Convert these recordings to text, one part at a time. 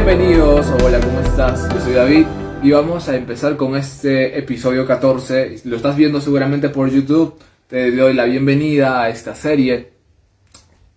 Bienvenidos, hola, ¿cómo estás? Yo soy David y vamos a empezar con este episodio 14. Lo estás viendo seguramente por YouTube. Te doy la bienvenida a esta serie.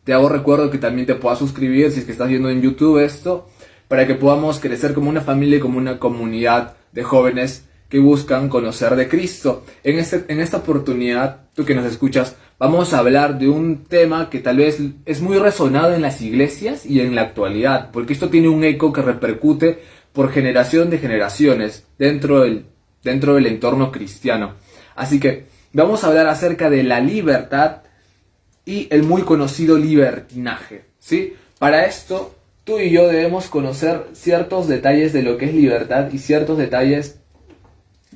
Te hago recuerdo que también te puedas suscribir si es que estás viendo en YouTube esto, para que podamos crecer como una familia y como una comunidad de jóvenes que buscan conocer de Cristo. En esta oportunidad, tú que nos escuchas, vamos a hablar de un tema que tal vez es muy resonado en las iglesias y en la actualidad, porque esto tiene un eco que repercute por generación de generaciones dentro del entorno cristiano. Así que vamos a hablar acerca de la libertad y el muy conocido libertinaje, ¿sí? Para esto, tú y yo debemos conocer ciertos detalles de lo que es libertad y ciertos detalles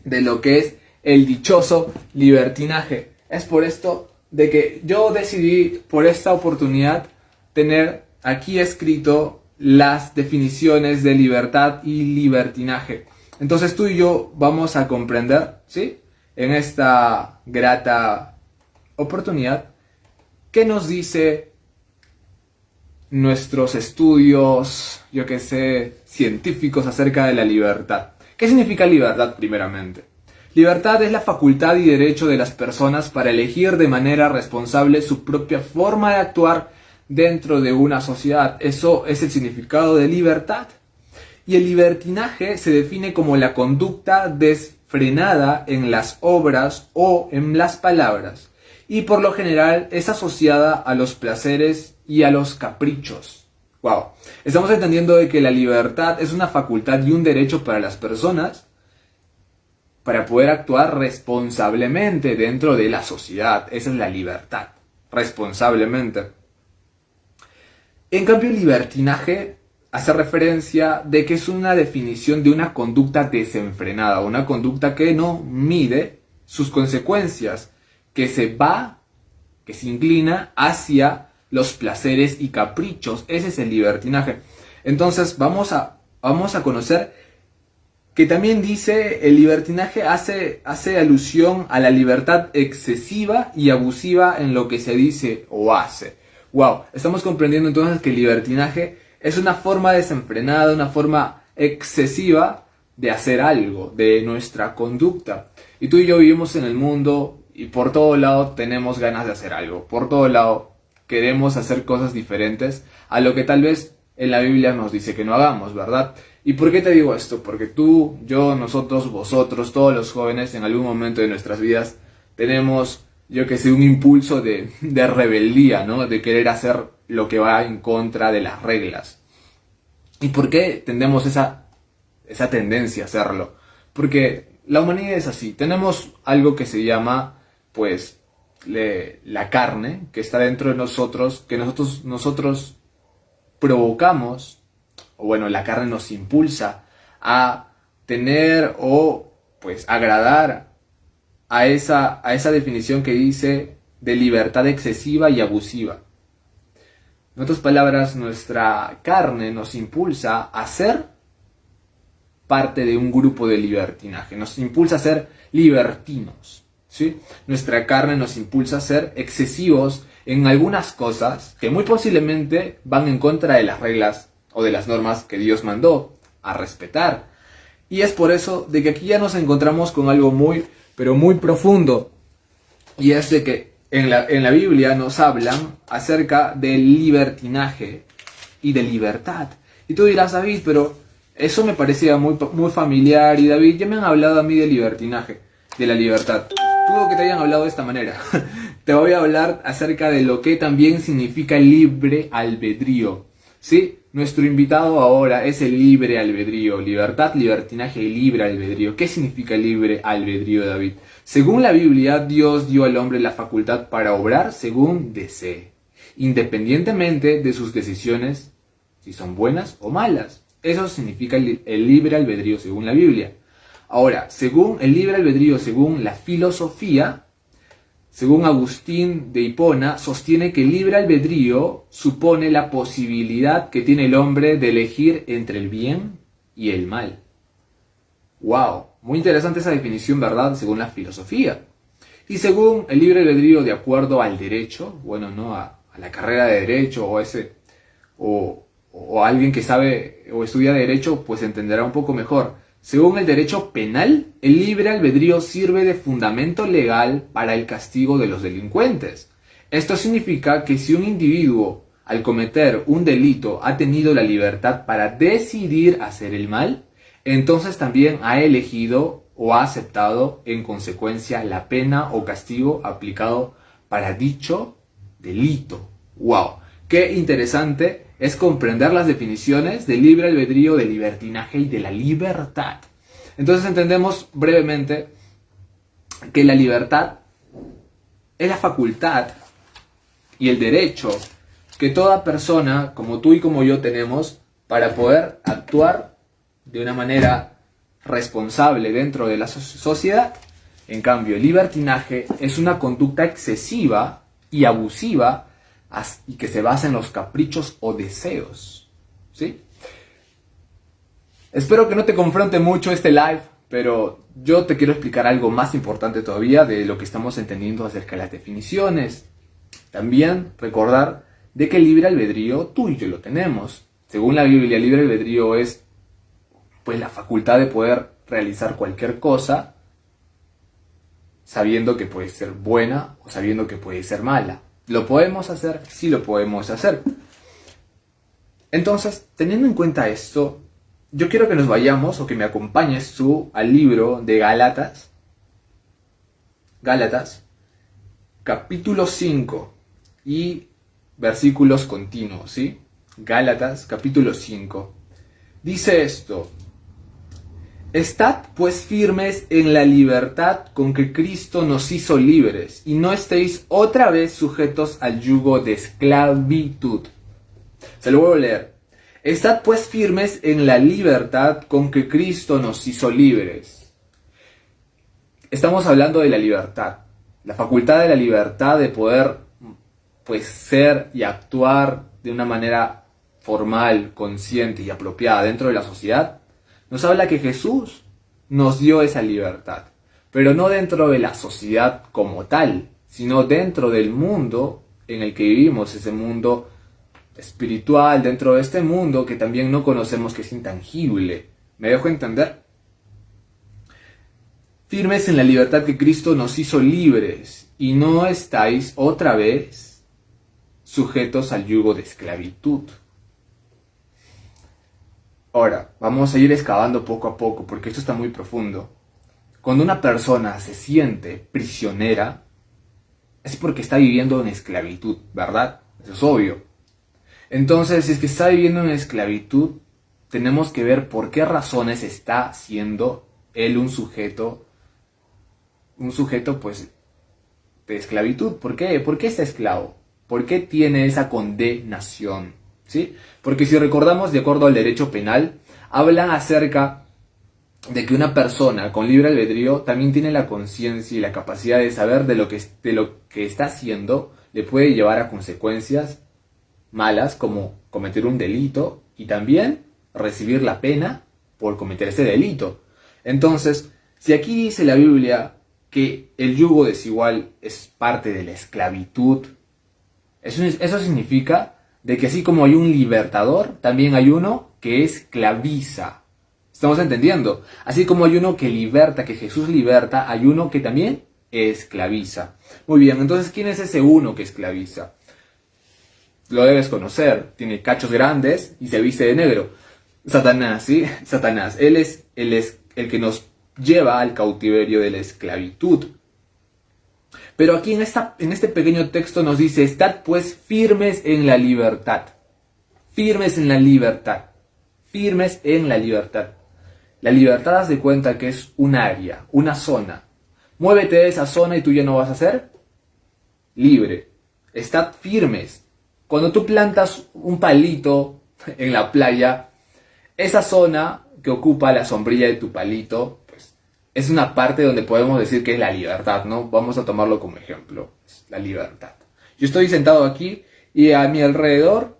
de lo que es el dichoso libertinaje. Es por esto de que yo decidí, por esta oportunidad, tener aquí escrito las definiciones de libertad y libertinaje. Entonces tú y yo vamos a comprender, ¿sí?, en esta grata oportunidad, qué nos dice nuestros estudios, yo que sé, científicos acerca de la libertad. ¿Qué significa libertad primeramente? Libertad es la facultad y derecho de las personas para elegir de manera responsable su propia forma de actuar dentro de una sociedad. Eso es el significado de libertad. Y el libertinaje se define como la conducta desenfrenada en las obras o en las palabras, y por lo general es asociada a los placeres y a los caprichos. Wow. Estamos entendiendo de que la libertad es una facultad y un derecho para las personas para poder actuar responsablemente dentro de la sociedad. Esa es la libertad, responsablemente. En cambio, el libertinaje hace referencia de que es una definición de una conducta desenfrenada, una conducta que no mide sus consecuencias, que se inclina hacia los placeres y caprichos. Ese es el libertinaje. Entonces vamos a conocer que también dice el libertinaje hace alusión a la libertad excesiva y abusiva en lo que se dice o hace. Wow, estamos comprendiendo entonces que el libertinaje es una forma desenfrenada, una forma excesiva de hacer algo, de nuestra conducta. Y tú y yo vivimos en el mundo y por todo lado tenemos ganas de hacer algo. Por todo lado queremos hacer cosas diferentes a lo que tal vez en la Biblia nos dice que no hagamos, ¿verdad? ¿Y por qué te digo esto? Porque tú, yo, nosotros, vosotros, todos los jóvenes en algún momento de nuestras vidas tenemos, yo que sé, un impulso de rebeldía, ¿no? De querer hacer lo que va en contra de las reglas. ¿Y por qué tendemos esa tendencia a hacerlo? Porque la humanidad es así. Tenemos algo que se llama, pues, la carne que está dentro de nosotros, que nosotros provocamos, o bueno, la carne nos impulsa a tener o pues agradar a esa definición que dice de libertad excesiva y abusiva. En otras palabras, nuestra carne nos impulsa a ser parte de un grupo de libertinaje, nos impulsa a ser libertinos, ¿sí? Nuestra carne nos impulsa a ser excesivos en algunas cosas que muy posiblemente van en contra de las reglas o de las normas que Dios mandó a respetar. Y es por eso de que aquí ya nos encontramos con algo muy, pero muy profundo. Y es de que en la Biblia nos hablan acerca del libertinaje y de libertad. Y tú dirás, David, pero eso me parecía muy, muy familiar. Y David, ya me han hablado a mí de libertinaje, de la libertad. Dudo que te hayan hablado de esta manera. Te voy a hablar acerca de lo que también significa el libre albedrío, ¿sí? Nuestro invitado ahora es el libre albedrío. Libertad, libertinaje y libre albedrío. ¿Qué significa el libre albedrío, David? Según la Biblia, Dios dio al hombre la facultad para obrar según desee, independientemente de sus decisiones, si son buenas o malas. Eso significa el libre albedrío según la Biblia. Ahora, según el libre albedrío, según la filosofía, según Agustín de Hipona, sostiene que el libre albedrío supone la posibilidad que tiene el hombre de elegir entre el bien y el mal. ¡Wow! Muy interesante esa definición, ¿verdad? Según la filosofía. Y según el libre albedrío, de acuerdo al derecho, bueno, ¿no? A la carrera de derecho o o alguien que sabe o estudia derecho, pues entenderá un poco mejor. Según el derecho penal, el libre albedrío sirve de fundamento legal para el castigo de los delincuentes. Esto significa que si un individuo, al cometer un delito, ha tenido la libertad para decidir hacer el mal, entonces también ha elegido o ha aceptado en consecuencia la pena o castigo aplicado para dicho delito. ¡Wow! Qué interesante es comprender las definiciones de libre albedrío, de libertinaje y de la libertad. Entonces entendemos brevemente que la libertad es la facultad y el derecho que toda persona, como tú y como yo, tenemos para poder actuar de una manera responsable dentro de la sociedad. En cambio, el libertinaje es una conducta excesiva y abusiva y que se basa en los caprichos o deseos, ¿sí? Espero que no te confronte mucho este live, pero yo te quiero explicar algo más importante todavía de lo que estamos entendiendo acerca de las definiciones. También recordar de que el libre albedrío tú y yo lo tenemos. Según la Biblia, el libre albedrío es pues la facultad de poder realizar cualquier cosa sabiendo que puede ser buena o sabiendo que puede ser mala. ¿Lo podemos hacer? Sí lo podemos hacer. Entonces, teniendo en cuenta esto, yo quiero que nos vayamos o que me acompañes tú al libro de Gálatas. Gálatas, capítulo 5 y versículos continuos, ¿sí? Gálatas, capítulo 5. Dice esto: Estad pues firmes en la libertad con que Cristo nos hizo libres, y no estéis otra vez sujetos al yugo de esclavitud. Se lo vuelvo a leer. Estad pues firmes en la libertad con que Cristo nos hizo libres. Estamos hablando de la libertad, la facultad de la libertad de poder pues ser y actuar de una manera formal, consciente y apropiada dentro de la sociedad. Nos habla que Jesús nos dio esa libertad, pero no dentro de la sociedad como tal, sino dentro del mundo en el que vivimos, ese mundo espiritual, dentro de este mundo que también no conocemos, que es intangible. ¿Me dejo entender? Firmes en la libertad que Cristo nos hizo libres, y no estáis otra vez sujetos al yugo de esclavitud. Ahora, vamos a ir excavando poco a poco, porque esto está muy profundo. Cuando una persona se siente prisionera, es porque está viviendo en esclavitud, ¿verdad? Eso es obvio. Entonces, si es que está viviendo en esclavitud, tenemos que ver por qué razones está siendo él un sujeto pues de esclavitud. ¿Por qué? ¿Por qué está esclavo? ¿Por qué tiene esa condenación? ¿Sí? Porque si recordamos, de acuerdo al derecho penal, hablan acerca de que una persona con libre albedrío también tiene la conciencia y la capacidad de saber de lo que está haciendo le puede llevar a consecuencias malas, como cometer un delito y también recibir la pena por cometer ese delito. Entonces, si aquí dice la Biblia que el yugo desigual es parte de la esclavitud, eso significa de que así como hay un libertador, también hay uno que esclaviza. ¿Estamos entendiendo? Así como hay uno que liberta, que Jesús liberta, hay uno que también esclaviza. Muy bien, entonces, ¿quién es ese uno que esclaviza? Lo debes conocer. Tiene cachos grandes y se viste de negro. Satanás, ¿sí? Satanás. Él es el que nos lleva al cautiverio de la esclavitud. Pero aquí en este pequeño texto nos dice: estad pues firmes en la libertad. Firmes en la libertad. Firmes en la libertad. La libertad, haz de cuenta que es un área, una zona. Muévete de esa zona y tú ya no vas a ser libre. Estad firmes. Cuando tú plantas un palito en la playa, esa zona que ocupa la sombrilla de tu palito, pues es una parte donde podemos decir que es la libertad, ¿no? Vamos a tomarlo como ejemplo, es la libertad. Yo estoy sentado aquí y a mi alrededor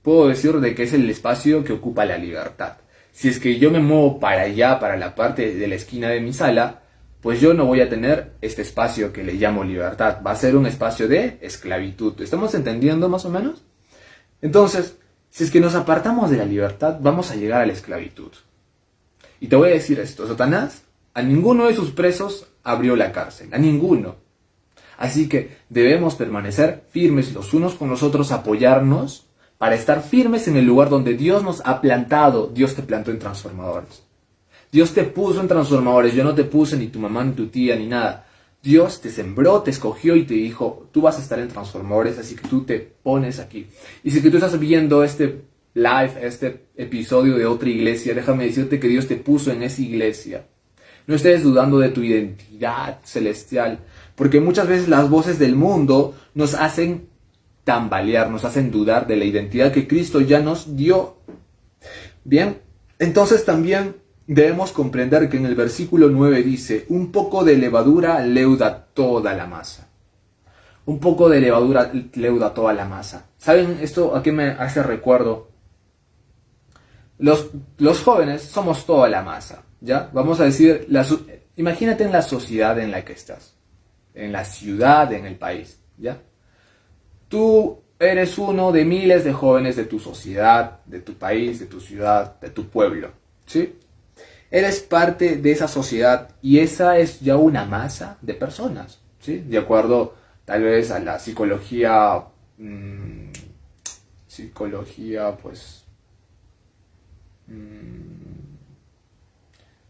puedo decir de que es el espacio que ocupa la libertad. Si es que yo me muevo para allá, para la parte de la esquina de mi sala, pues yo no voy a tener este espacio que le llamo libertad. Va a ser un espacio de esclavitud. ¿Estamos entendiendo más o menos? Entonces, Si es que nos apartamos de la libertad, vamos a llegar a la esclavitud. Y te voy a decir esto, Satanás a ninguno de sus presos abrió la cárcel, a ninguno. Así que debemos permanecer firmes los unos con los otros, apoyarnos para estar firmes en el lugar donde Dios nos ha plantado. Dios te plantó en transformadores. Dios te puso en transformadores, yo no te puse ni tu mamá, ni tu tía, ni nada. Dios te sembró, te escogió y te dijo, tú vas a estar en transformadores, así que tú te pones aquí. Y si que tú estás viendo este live, este episodio de otra iglesia, déjame decirte que Dios te puso en esa iglesia. No estés dudando de tu identidad celestial, porque muchas veces las voces del mundo nos hacen tambalear, nos hacen dudar de la identidad que Cristo ya nos dio. Bien, entonces también debemos comprender que en el versículo 9 dice, un poco de levadura leuda toda la masa. Un poco de levadura leuda toda la masa. ¿Saben esto a qué me hace recuerdo? Los jóvenes somos toda la masa, ¿ya? Vamos a decir, imagínate en la sociedad en la que estás, en la ciudad, en el país, ¿ya? Tú eres uno de miles de jóvenes de tu sociedad, de tu país, de tu ciudad, de tu pueblo, ¿sí? Eres parte de esa sociedad y esa es ya una masa de personas, ¿sí? De acuerdo tal vez a la psicología, pues...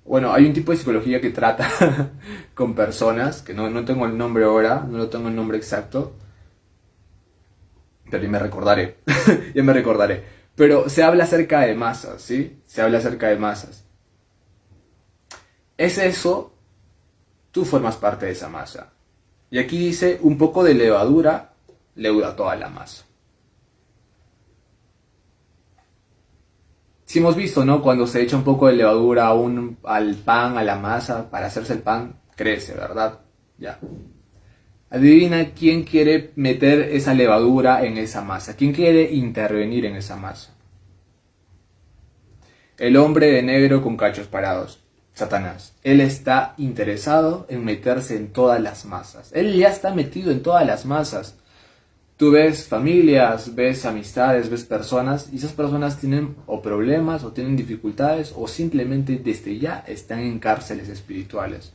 Bueno, hay un tipo de psicología que trata con personas, que no tengo el nombre ahora, no lo tengo el nombre exacto, pero ya me recordaré, ya me recordaré. Pero se habla acerca de masas, ¿sí? Se habla acerca de masas. Es eso, tú formas parte de esa masa. Y aquí dice, un poco de levadura leuda toda la masa. Si hemos visto, ¿no? Cuando se echa un poco de levadura al pan, a la masa, para hacerse el pan, crece, ¿verdad? Ya. Adivina quién quiere meter esa levadura en esa masa. ¿Quién quiere intervenir en esa masa? El hombre de negro con cachos parados. Satanás. Él está interesado en meterse en todas las masas. Él ya está metido en todas las masas. Tú ves familias, ves amistades, ves personas y esas personas tienen o problemas o tienen dificultades o simplemente desde ya están en cárceles espirituales,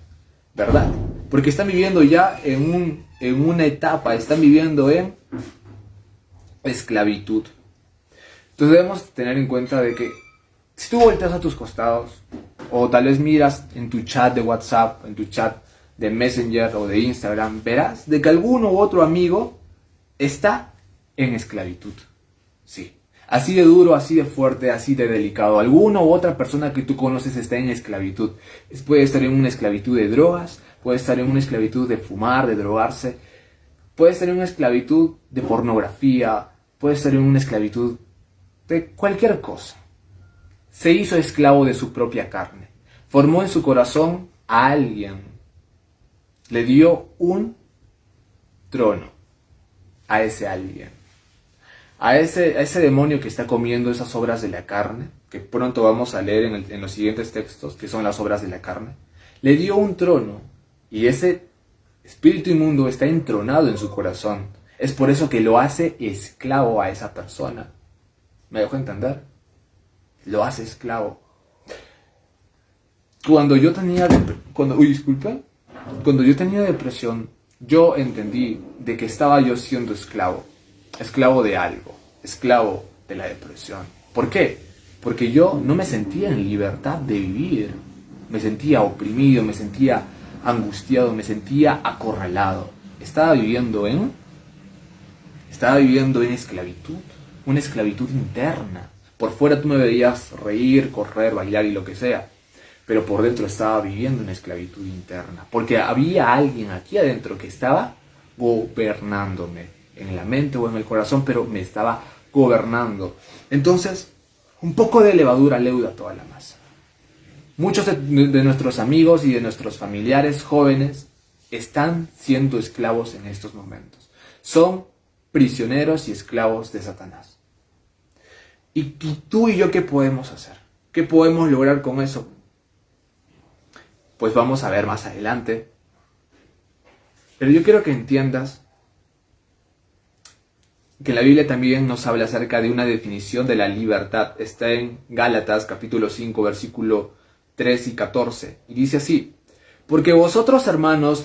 ¿verdad? Porque están viviendo ya en una etapa, están viviendo en esclavitud. Entonces debemos tener en cuenta de que si tú volteas a tus costados o tal vez miras en tu chat de WhatsApp, en tu chat de Messenger o de Instagram, verás de que alguno u otro amigo está en esclavitud. Sí. Así de duro, así de fuerte, así de delicado. Alguna u otra persona que tú conoces está en esclavitud. Puede estar en una esclavitud de drogas, puede estar en una esclavitud de fumar, de drogarse, puede estar en una esclavitud de pornografía, puede estar en una esclavitud de cualquier cosa. Se hizo esclavo de su propia carne. Formó en su corazón a alguien. Le dio un trono a ese alguien. A ese demonio que está comiendo esas obras de la carne, que pronto vamos a leer en los siguientes textos, que son las obras de la carne, le dio un trono y ese espíritu inmundo está entronado en su corazón. Es por eso que lo hace esclavo a esa persona. ¿Me dejo entender? Lo hace esclavo. Cuando yo tenía depresión, yo entendí de que estaba yo siendo esclavo de algo, esclavo de la depresión. ¿Por qué? Porque yo no me sentía en libertad de vivir, me sentía oprimido, me sentía angustiado, me sentía acorralado. Estaba viviendo en esclavitud, una esclavitud interna. Por fuera tú me veías reír, correr, bailar y lo que sea, pero por dentro estaba viviendo una esclavitud interna, porque había alguien aquí adentro que estaba gobernándome, en la mente o en el corazón, pero me estaba gobernando. Entonces, un poco de levadura leuda toda la masa. Muchos de nuestros amigos y de nuestros familiares jóvenes están siendo esclavos en estos momentos. Son prisioneros y esclavos de Satanás. ¿Y tú y yo qué podemos hacer? ¿Qué podemos lograr con eso? Pues vamos a ver más adelante. Pero yo quiero que entiendas que en la Biblia también nos habla acerca de una definición de la libertad. Está en Gálatas capítulo 5, versículo 3 y 14. Y dice así: porque vosotros, hermanos,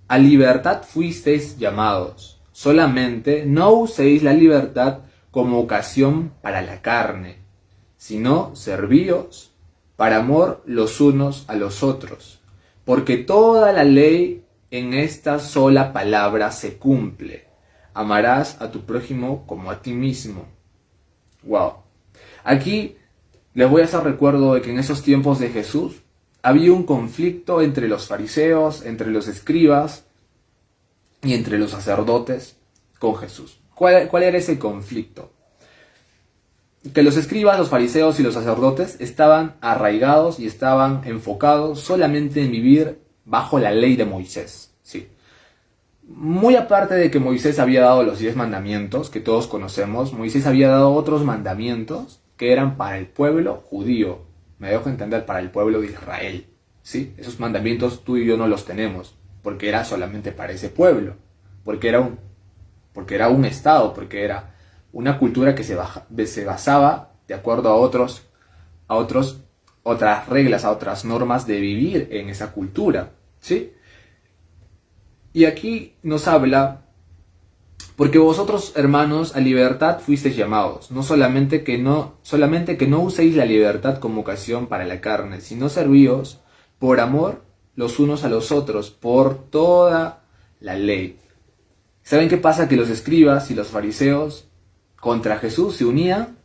a libertad fuisteis llamados. Solamente no uséis la libertad como ocasión para la carne, sino servíos para amor los unos a los otros. Porque toda la ley en esta sola palabra se cumple: amarás a tu prójimo como a ti mismo. Wow. Aquí les voy a hacer recuerdo de que en esos tiempos de Jesús había un conflicto entre los fariseos, entre los escribas y entre los sacerdotes con Jesús. ¿Cuál era ese conflicto? Que los escribas, los fariseos y los sacerdotes estaban arraigados y estaban enfocados solamente en vivir bajo la ley de Moisés. Sí. Muy aparte de que Moisés había dado los 10 mandamientos que todos conocemos, Moisés había dado otros mandamientos que eran para el pueblo judío. Me dejo entender, para el pueblo de Israel. ¿Sí? Esos mandamientos tú y yo no los tenemos, porque era solamente para ese pueblo, porque era un estado, porque era una cultura que se basaba de acuerdo a otras reglas, a otras normas de vivir en esa cultura. ¿Sí? Y aquí nos habla: porque vosotros, hermanos, a libertad fuisteis llamados, solamente que no uséis la libertad como ocasión para la carne, sino servíos por amor los unos a los otros, por toda la ley. ¿Saben qué pasa? Que los escribas y los fariseos contra Jesús se unían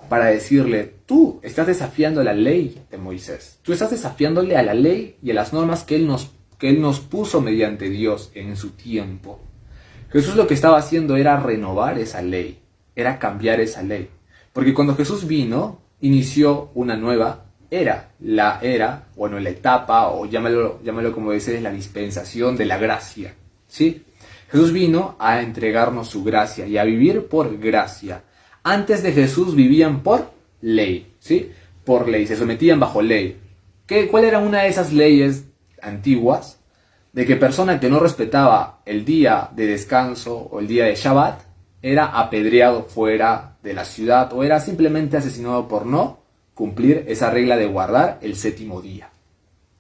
para decirle: tú estás desafiando la ley de Moisés, tú estás desafiándole a la ley y a las normas que él nos puso mediante Dios en su tiempo. Jesús lo que estaba haciendo era renovar esa ley, era cambiar esa ley. Porque cuando Jesús vino, inició una nueva era. La etapa, o llámalo como dices, la dispensación de la gracia. ¿Sí? Jesús vino a entregarnos su gracia y a vivir por gracia. Antes de Jesús vivían por ley, ¿sí? Por ley, se sometían bajo ley. ¿Cuál era una de esas leyes antiguas? De que persona que no respetaba el día de descanso o el día de Shabbat era apedreado fuera de la ciudad o era simplemente asesinado por no cumplir esa regla de guardar el séptimo día.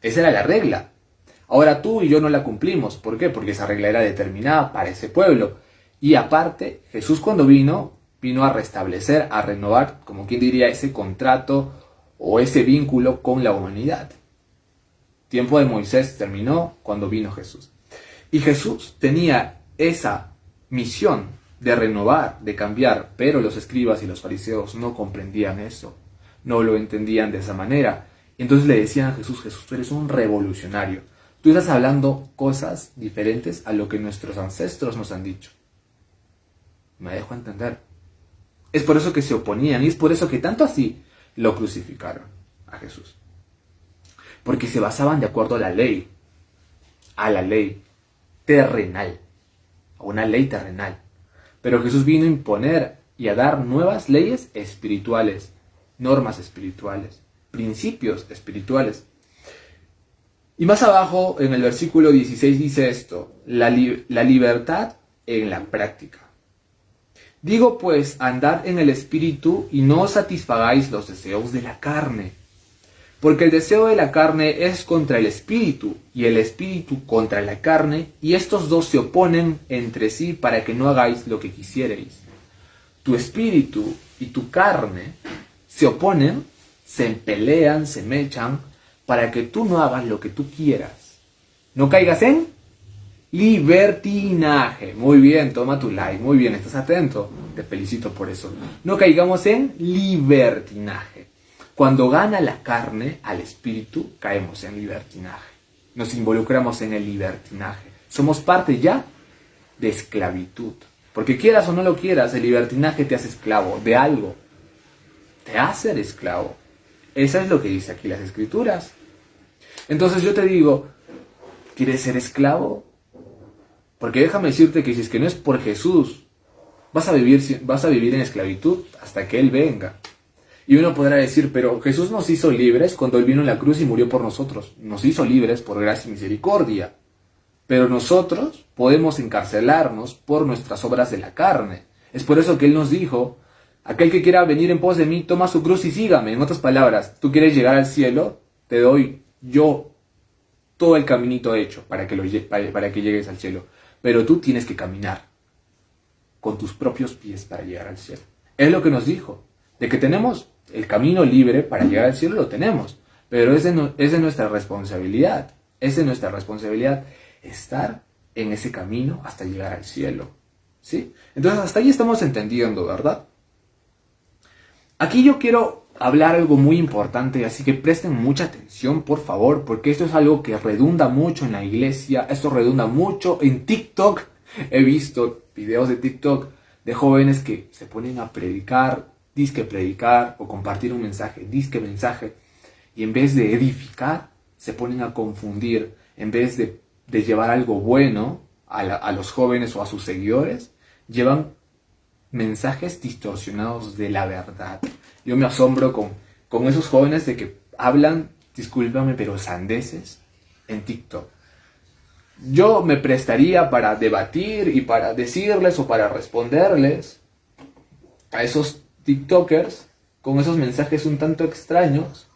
Esa era la regla. Ahora tú y yo no la cumplimos. ¿Por qué? Porque esa regla era determinada para ese pueblo. Y aparte, Jesús cuando vino a restablecer, a renovar, como quien diría, ese contrato o ese vínculo con la humanidad. Tiempo de Moisés terminó cuando vino Jesús. Y Jesús tenía esa misión de renovar, de cambiar, pero los escribas y los fariseos no comprendían eso, no lo entendían de esa manera. Y entonces le decían a Jesús: Jesús, tú eres un revolucionario. Tú estás hablando cosas diferentes a lo que nuestros ancestros nos han dicho. Me dejo entender. Es por eso que se oponían y es por eso que tanto así lo crucificaron a Jesús. Porque se basaban de acuerdo a la ley terrenal, a una ley terrenal. Pero Jesús vino a imponer y a dar nuevas leyes espirituales, normas espirituales, principios espirituales. Y más abajo, en el versículo 16, dice esto: la libertad en la práctica. Digo pues, andad en el espíritu y no satisfagáis los deseos de la carne. Porque el deseo de la carne es contra el espíritu, y el espíritu contra la carne, y estos dos se oponen entre sí para que no hagáis lo que quisierais. Tu espíritu y tu carne se oponen, se pelean, se mechan, para que tú no hagas lo que tú quieras. No caigas en libertinaje. Muy bien, toma tu like, muy bien, estás atento, te felicito por eso. No caigamos en libertinaje. Cuando gana la carne al espíritu, caemos en libertinaje. Nos involucramos en el libertinaje. Somos parte ya de esclavitud. Porque quieras o no lo quieras, el libertinaje te hace esclavo de algo. Te hace esclavo. Eso es lo que dice aquí las escrituras. Entonces yo te digo, ¿quieres ser esclavo? Porque déjame decirte que si es que no es por Jesús, vas a vivir en esclavitud hasta que Él venga. Y uno podrá decir, pero Jesús nos hizo libres cuando Él vino en la cruz y murió por nosotros. Nos hizo libres por gracia y misericordia. Pero nosotros podemos encarcelarnos por nuestras obras de la carne. Es por eso que Él nos dijo, aquel que quiera venir en pos de mí, toma su cruz y sígame. En otras palabras, tú quieres llegar al cielo, te doy yo todo el caminito hecho para que llegues al cielo. Pero tú tienes que caminar con tus propios pies para llegar al cielo. Es lo que nos dijo, de que tenemos el camino libre para llegar al cielo, lo tenemos. Pero es de nuestra responsabilidad. Es de nuestra responsabilidad estar en ese camino hasta llegar al cielo. ¿Sí? Entonces hasta ahí estamos entendiendo, ¿verdad? Aquí yo quiero hablar algo muy importante, así que presten mucha atención, por favor, porque esto es algo que redunda mucho en la iglesia, esto redunda mucho en TikTok. He visto videos de TikTok de jóvenes que se ponen a predicar, disque predicar, o compartir un mensaje, disque mensaje, y en vez de edificar, se ponen a confundir. En vez de llevar algo bueno a los jóvenes o a sus seguidores, llevan mensajes distorsionados de la verdad. Yo me asombro con esos jóvenes de que hablan, discúlpame, pero sandeces en TikTok. Yo me prestaría para debatir y para decirles o para responderles a esos TikTokers con esos mensajes un tanto extraños,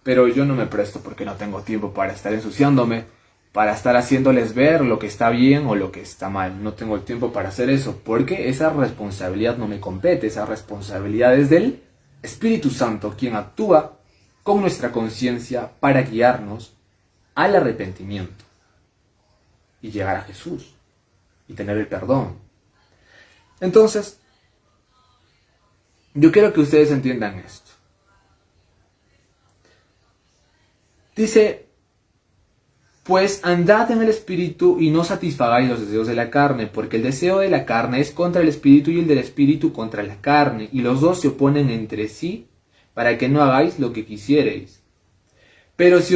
pero yo no me presto porque no tengo tiempo para estar ensuciándome, para estar haciéndoles ver lo que está bien o lo que está mal. No tengo el tiempo para hacer eso, porque esa responsabilidad no me compete. Esa responsabilidad es del Espíritu Santo, quien actúa con nuestra conciencia para guiarnos al arrepentimiento y llegar a Jesús y tener el perdón. Entonces, yo quiero que ustedes entiendan esto. Dice: pues andad en el Espíritu y no satisfagáis los deseos de la carne, porque el deseo de la carne es contra el Espíritu y el del Espíritu contra la carne, y los dos se oponen entre sí para que no hagáis lo que quisiereis. Pero si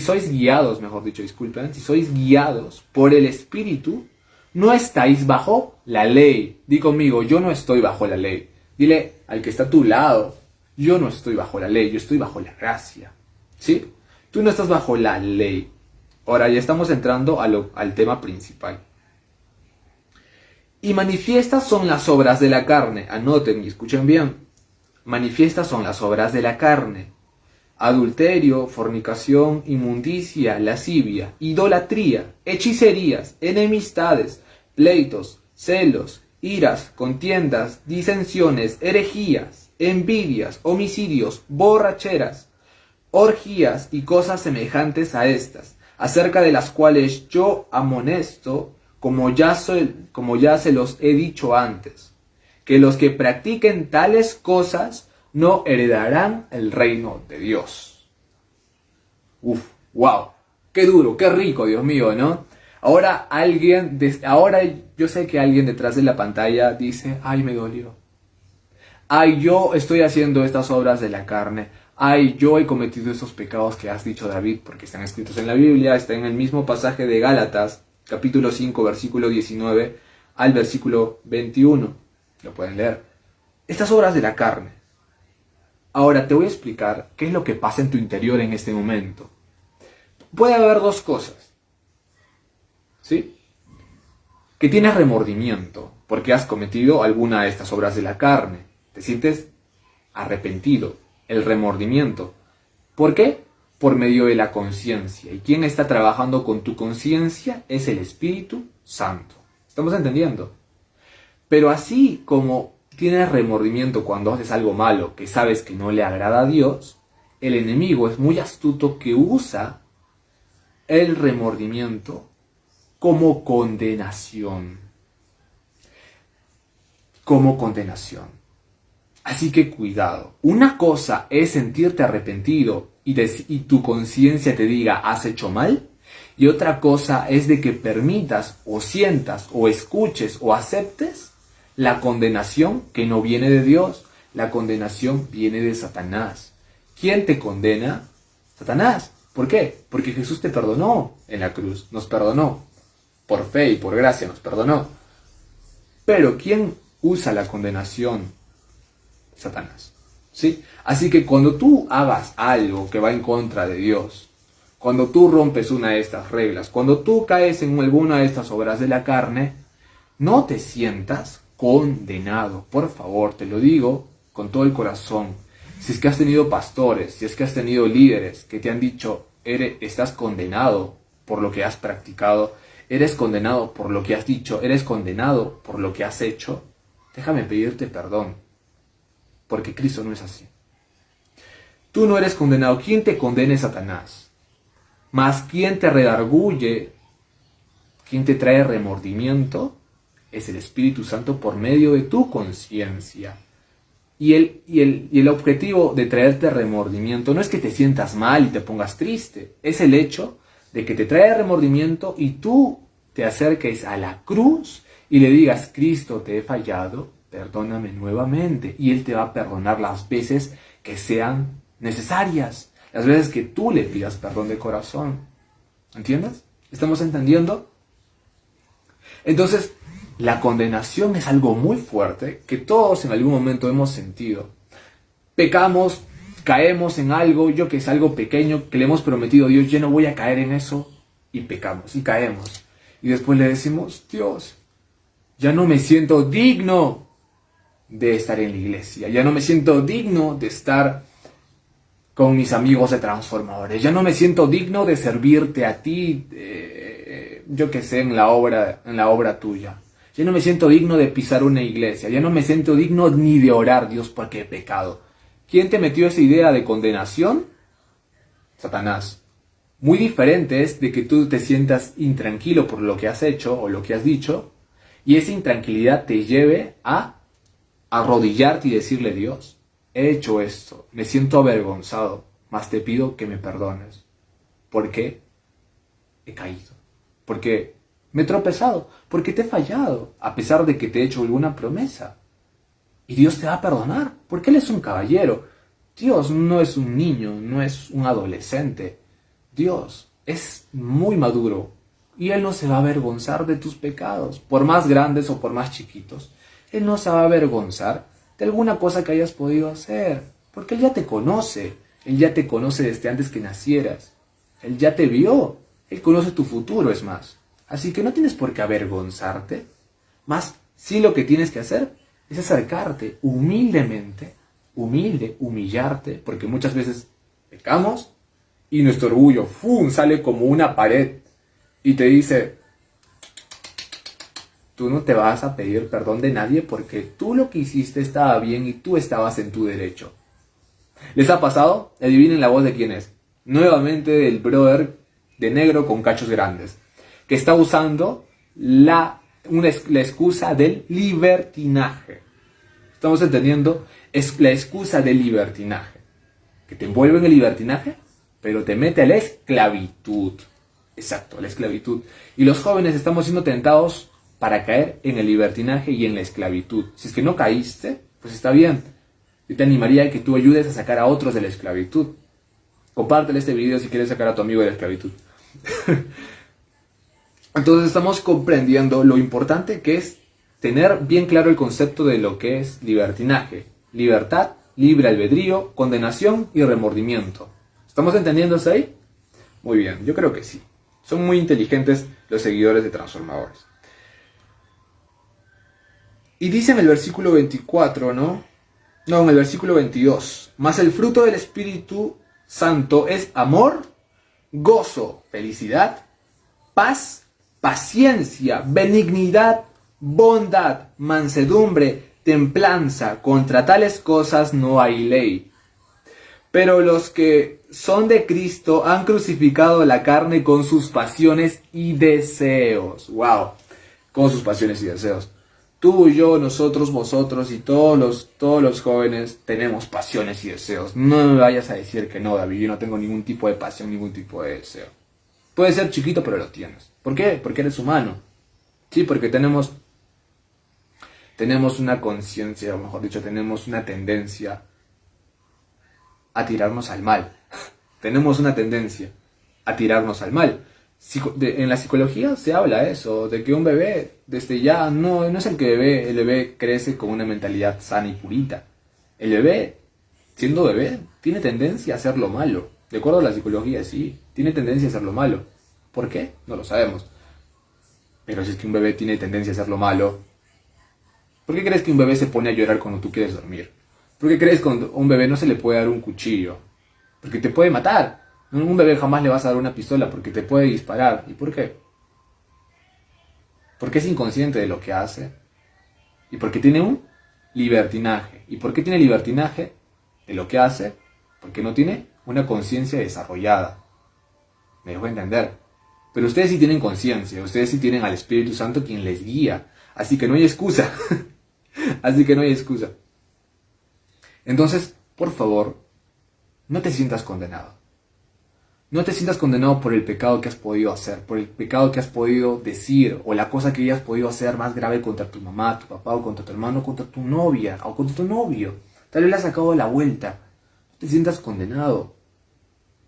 sois guiados, mejor dicho, disculpen, si sois guiados por el Espíritu, no estáis bajo la ley. Di conmigo, yo no estoy bajo la ley. Dile al que está a tu lado, yo no estoy bajo la ley, yo estoy bajo la gracia. ¿Sí? Tú no estás bajo la ley. Ahora ya estamos entrando al tema principal. Y manifiestas son las obras de la carne. Anoten y escuchen bien. Manifiestas son las obras de la carne: adulterio, fornicación, inmundicia, lascivia, idolatría, hechicerías, enemistades, pleitos, celos, iras, contiendas, disensiones, herejías, envidias, homicidios, borracheras, orgías y cosas semejantes a estas, acerca de las cuales yo amonesto, como ya se los he dicho antes, que los que practiquen tales cosas no heredarán el reino de Dios. Wow, qué duro, qué rico, Dios mío, ¿no? Ahora yo sé que alguien detrás de la pantalla dice: ay, me dolió. Ay, yo estoy haciendo estas obras de la carne. Ay, yo he cometido esos pecados que has dicho, David, porque están escritos en la Biblia. Está en el mismo pasaje de Gálatas, capítulo 5, versículo 19 al versículo 21. Lo pueden leer. Estas obras de la carne. Ahora te voy a explicar qué es lo que pasa en tu interior en este momento. Puede haber dos cosas. ¿Sí? Que tienes remordimiento porque has cometido alguna de estas obras de la carne. Te sientes arrepentido. El remordimiento. ¿Por qué? Por medio de la conciencia. ¿Y quién está trabajando con tu conciencia? Es el Espíritu Santo. ¿Estamos entendiendo? Pero así como tienes remordimiento cuando haces algo malo que sabes que no le agrada a Dios, el enemigo es muy astuto que usa el remordimiento como condenación. Como condenación. Así que cuidado. Una cosa es sentirte arrepentido y tu conciencia te diga: has hecho mal. Y otra cosa es de que permitas o sientas o escuches o aceptes la condenación que no viene de Dios. La condenación viene de Satanás. ¿Quién te condena? Satanás. ¿Por qué? Porque Jesús te perdonó en la cruz. Nos perdonó. Por fe y por gracia nos perdonó. Pero ¿quién usa la condenación? Satanás. ¿Sí? Así que cuando tú hagas algo que va en contra de Dios, cuando tú rompes una de estas reglas, cuando tú caes en alguna de estas obras de la carne, no te sientas condenado. Por favor, te lo digo con todo el corazón. Si es que has tenido pastores, si es que has tenido líderes que te han dicho, estás condenado por lo que has practicado, eres condenado por lo que has dicho, eres condenado por lo que has hecho, déjame pedirte perdón, porque Cristo no es así. Tú no eres condenado. ¿Quién te condena es Satanás? Mas quien te redarguye, quien te trae remordimiento, es el Espíritu Santo por medio de tu conciencia. Y el objetivo de traerte remordimiento no es que te sientas mal y te pongas triste, es el hecho de que te trae remordimiento y tú te acerques a la cruz y le digas, Cristo, te he fallado, perdóname nuevamente. Y Él te va a perdonar las veces que sean necesarias, las veces que tú le pidas perdón de corazón. ¿Entiendes? ¿Estamos entendiendo? Entonces, la condenación es algo muy fuerte que todos en algún momento hemos sentido. Pecamos, caemos en algo, que es algo pequeño, que le hemos prometido a Dios, yo no voy a caer en eso, y pecamos, y caemos. Y después le decimos, Dios, ya no me siento digno de estar en la iglesia, ya no me siento digno de estar con mis amigos de transformadores, ya no me siento digno de servirte a ti, en la obra tuya. Ya no me siento digno de pisar una iglesia. Ya no me siento digno ni de orar, Dios, porque he pecado. ¿Quién te metió esa idea de condenación? Satanás. Muy diferente es de que tú te sientas intranquilo por lo que has hecho o lo que has dicho, y esa intranquilidad te lleve a arrodillarte y decirle, Dios, he hecho esto, me siento avergonzado, mas te pido que me perdones. ¿Por qué? He caído. Porque me he tropezado, porque te he fallado, a pesar de que te he hecho alguna promesa. Y Dios te va a perdonar, porque Él es un caballero. Dios no es un niño, no es un adolescente. Dios es muy maduro y Él no se va a avergonzar de tus pecados, por más grandes o por más chiquitos. Él no se va a avergonzar de alguna cosa que hayas podido hacer, porque Él ya te conoce. Él ya te conoce desde antes que nacieras. Él ya te vio. Él conoce tu futuro, es más. Así que no tienes por qué avergonzarte. Más, sí lo que tienes que hacer es acercarte humildemente, humillarte, porque muchas veces pecamos y nuestro orgullo sale como una pared y te dice, tú no te vas a pedir perdón de nadie porque tú lo que hiciste estaba bien y tú estabas en tu derecho. ¿Les ha pasado? Adivinen la voz de quién es. Nuevamente del brother de negro con cachos grandes, que está usando la excusa del libertinaje. ¿Estamos entendiendo? Es la excusa del libertinaje. Que te envuelve en el libertinaje, pero te mete a la esclavitud. Exacto, a la esclavitud. Y los jóvenes estamos siendo tentados para caer en el libertinaje y en la esclavitud. Si es que no caíste, pues está bien. Yo te animaría a que tú ayudes a sacar a otros de la esclavitud. Compártele este video si quieres sacar a tu amigo de la esclavitud. Entonces estamos comprendiendo lo importante que es tener bien claro el concepto de lo que es libertinaje, libertad, libre albedrío, condenación y remordimiento. ¿Estamos entendiendo eso ahí? Muy bien, yo creo que sí. Son muy inteligentes los seguidores de Transformadores. Y dice en el versículo 24, ¿no? No, en el versículo 22. Mas el fruto del Espíritu Santo es amor, gozo, felicidad, paz, paciencia, benignidad, bondad, mansedumbre, templanza. Contra tales cosas no hay ley. Pero los que son de Cristo han crucificado la carne con sus pasiones y deseos. ¡Wow! Con sus pasiones y deseos. Tú, yo, nosotros, vosotros y todos los jóvenes tenemos pasiones y deseos. No me vayas a decir que no, David, yo no tengo ningún tipo de pasión, ningún tipo de deseo. Puede ser chiquito, pero lo tienes. ¿Por qué? Porque eres humano. Sí, porque tenemos una conciencia, o mejor dicho, tenemos una tendencia a tirarnos al mal. Tenemos una tendencia a tirarnos al mal. En la psicología se habla eso, de que un bebé desde ya no es el bebé crece con una mentalidad sana y purita. El bebé, siendo bebé, tiene tendencia a hacer lo malo. De acuerdo a la psicología, sí, tiene tendencia a hacer lo malo. ¿Por qué? No lo sabemos. Pero si es que un bebé tiene tendencia a hacer lo malo, ¿por qué crees que un bebé se pone a llorar cuando tú quieres dormir? ¿Por qué crees que a un bebé no se le puede dar un cuchillo? Porque te puede matar. A un bebé jamás le vas a dar una pistola porque te puede disparar. ¿Y por qué? Porque es inconsciente de lo que hace. Y porque tiene un libertinaje. ¿Y por qué tiene libertinaje de lo que hace? Porque no tiene una conciencia desarrollada. Me dejo entender. Pero ustedes sí tienen conciencia. Ustedes sí tienen al Espíritu Santo quien les guía. Así que no hay excusa. Así que no hay excusa. Entonces, por favor, no te sientas condenado. No te sientas condenado por el pecado que has podido hacer, por el pecado que has podido decir, o la cosa que hayas podido hacer más grave contra tu mamá, tu papá, o contra tu hermano, contra tu novia, o contra tu novio. Tal vez le has sacado la vuelta. No te sientas condenado.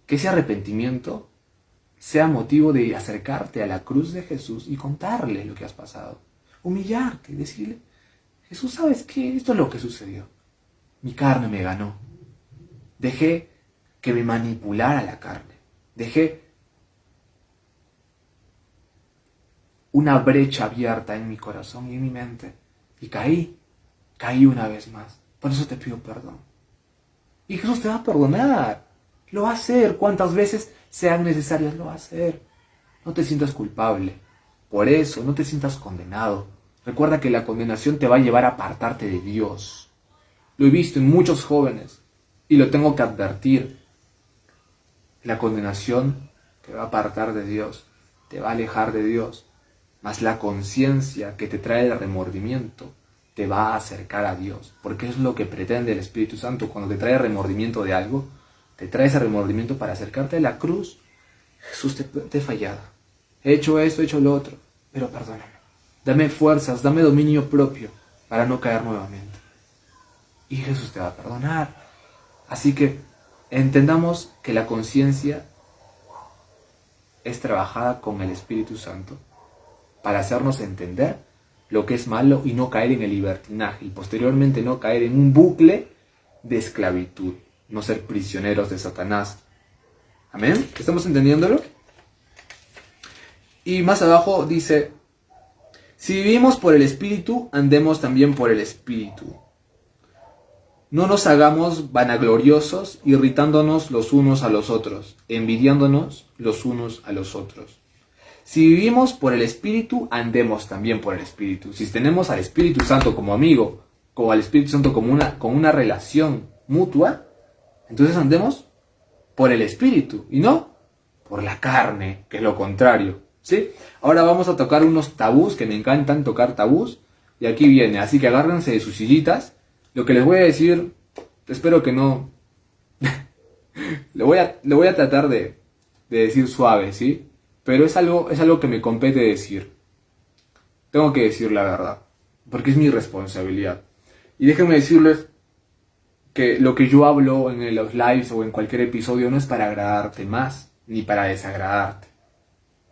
Que ese arrepentimiento sea motivo de acercarte a la cruz de Jesús y contarle lo que has pasado. Humillarte, decirle, Jesús, ¿sabes qué? Esto es lo que sucedió. Mi carne me ganó. Dejé que me manipulara la carne. Dejé una brecha abierta en mi corazón y en mi mente. Y caí una vez más. Por eso te pido perdón. Y Jesús te va a perdonar. Lo va a hacer. Cuantas veces sean necesarias, lo va a hacer. No te sientas culpable. Por eso, no te sientas condenado. Recuerda que la condenación te va a llevar a apartarte de Dios. Lo he visto en muchos jóvenes. Y lo tengo que advertir. La condenación te va a apartar de Dios, te va a alejar de Dios, mas la conciencia que te trae el remordimiento te va a acercar a Dios, porque es lo que pretende el Espíritu Santo cuando te trae remordimiento de algo, te trae ese remordimiento para acercarte a la cruz. Jesús, te he fallado, he hecho esto, he hecho lo otro, pero perdóname, dame fuerzas, dame dominio propio para no caer nuevamente. Y Jesús te va a perdonar. Así que entendamos que la conciencia es trabajada con el Espíritu Santo para hacernos entender lo que es malo y no caer en el libertinaje y posteriormente no caer en un bucle de esclavitud, no ser prisioneros de Satanás. ¿Amén? ¿Estamos entendiéndolo? Y más abajo dice, si vivimos por el Espíritu, andemos también por el Espíritu. No nos hagamos vanagloriosos, irritándonos los unos a los otros, envidiándonos los unos a los otros. Si vivimos por el Espíritu, andemos también por el Espíritu. Si tenemos al Espíritu Santo como amigo, o al Espíritu Santo como con una relación mutua, entonces andemos por el Espíritu y no por la carne, que es lo contrario. ¿Sí? Ahora vamos a tocar unos tabús, que me encantan tocar tabús, y aquí viene, así que agárrense de sus sillitas. Lo que les voy a decir, espero que no... lo voy a tratar de decir suave, ¿sí? Pero es algo que me compete decir. Tengo que decir la verdad, porque es mi responsabilidad. Y déjenme decirles que lo que yo hablo en los lives o en cualquier episodio no es para agradarte más, ni para desagradarte.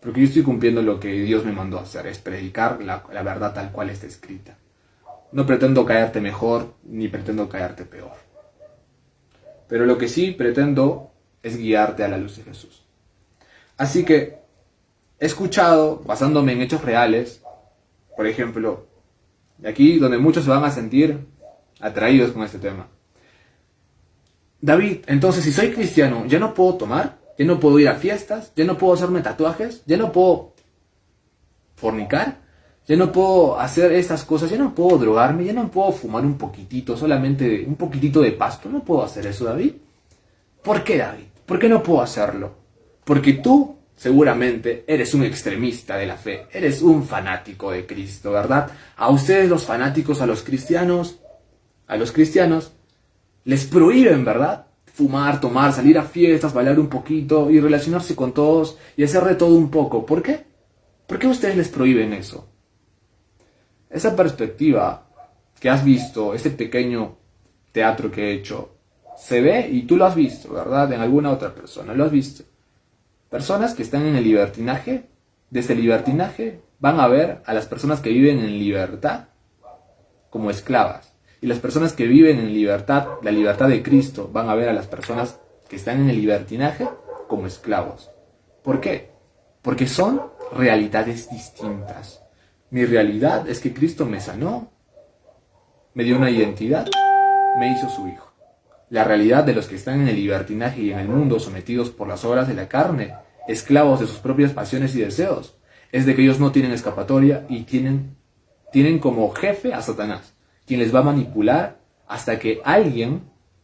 Porque yo estoy cumpliendo lo que Dios me mandó a hacer, es predicar la verdad tal cual está escrita. No pretendo caerte mejor, ni pretendo caerte peor. Pero lo que sí pretendo es guiarte a la luz de Jesús. Así que he escuchado, basándome en hechos reales, por ejemplo, de aquí donde muchos se van a sentir atraídos con este tema. David, entonces si soy cristiano, ¿ya no puedo tomar? ¿Ya no puedo ir a fiestas? ¿Ya no puedo hacerme tatuajes? ¿Ya no puedo fornicar? Ya no puedo hacer estas cosas, ya no puedo drogarme, ya no puedo fumar un poquitito, solamente un poquitito de pasto. No puedo hacer eso, David. ¿Por qué, David? ¿Por qué no puedo hacerlo? Porque tú seguramente eres un extremista de la fe, eres un fanático de Cristo, ¿verdad? A ustedes los fanáticos, a los cristianos, les prohíben, ¿verdad? Fumar, tomar, salir a fiestas, bailar un poquito y relacionarse con todos y hacer de todo un poco. ¿Por qué? ¿Por qué ustedes les prohíben eso? Esa perspectiva que has visto, ese pequeño teatro que he hecho, se ve y tú lo has visto, ¿verdad? En alguna otra persona, lo has visto. Personas que están en el libertinaje, desde el libertinaje van a ver a las personas que viven en libertad como esclavas. Y las personas que viven en libertad, la libertad de Cristo, van a ver a las personas que están en el libertinaje como esclavos. ¿Por qué? Porque son realidades distintas. Mi realidad es que Cristo me sanó, me dio una identidad, me hizo su hijo. La realidad de los que están en el libertinaje y en el mundo sometidos por las obras de la carne, esclavos de sus propias pasiones y deseos, es de que ellos no tienen escapatoria y tienen como jefe a Satanás, quien les va a manipular hasta que alguien